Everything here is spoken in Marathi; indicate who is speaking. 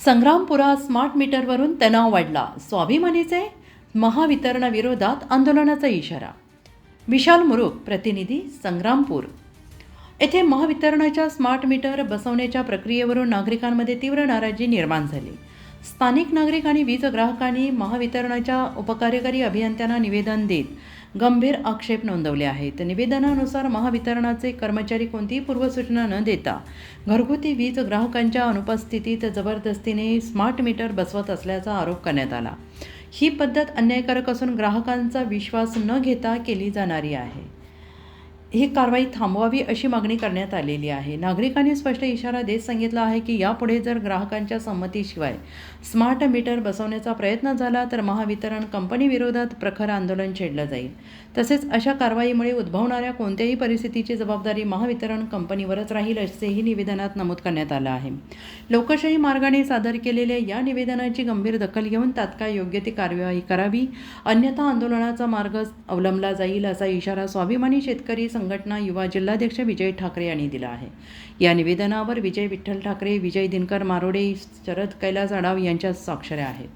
Speaker 1: संग्रामपुरात स्मार्ट मीटरवरून तणाव वाढला. स्वाभिमानीचे महावितरणाविरोधात आंदोलनाचा इशारा. विशाल मुरुक, प्रतिनिधी, संग्रामपूर. येथे महावितरणाच्या स्मार्ट मीटर बसवण्याच्या प्रक्रियेवरून नागरिकांमध्ये तीव्र नाराजी निर्माण झाली. स्थानिक नागरिक आणि वीज ग्राहकांनी महावितरणाच्या उपकार्यकारी अभियंत्यांना निवेदन देत गंभीर आक्षेप नोंदवले आहेत. निवेदनानुसार महावितरणाचे कर्मचारी कोणतीही पूर्वसूचना न देता घरगुती वीज ग्राहकांच्या अनुपस्थितीत जबरदस्तीने स्मार्ट मीटर बसवत असल्याचा आरोप करण्यात आला. ही पद्धत अन्यायकारक असून ग्राहकांचा विश्वास न घेता केली जाणारी आहे. ही कारवाई थांबवावी अशी मागणी करण्यात आलेली आहे. नागरिकांनी स्पष्ट इशारा देत सांगितलं आहे की यापुढे जर ग्राहकांच्या संमतीशिवाय स्मार्ट मीटर बसवण्याचा प्रयत्न झाला तर महावितरण कंपनीविरोधात प्रखर आंदोलन छेडलं जाईल. तसेच अशा कारवाईमुळे उद्भवणाऱ्या कोणत्याही परिस्थितीची जबाबदारी महावितरण कंपनीवरच राहील असेही निवेदनात नमूद करण्यात आलं आहे. लोकशाही मार्गाने सादर केलेल्या या निवेदनाची गंभीर दखल घेऊन तात्काळ योग्य ती कार्यवाही करावी, अन्यथा आंदोलनाचा मार्ग अवलंबला जाईल असा इशारा स्वाभिमानी शेतकरी संघटना युवा जिल्हाध्यक्ष विजय ठाकरे यांनी दिला आहे. या निवेदनावर विजय विठ्ठल ठाकरे, विजय दिनकर मारोडे, शरद कैलास आडाव यांच्या स्वाक्षऱ्या आहेत.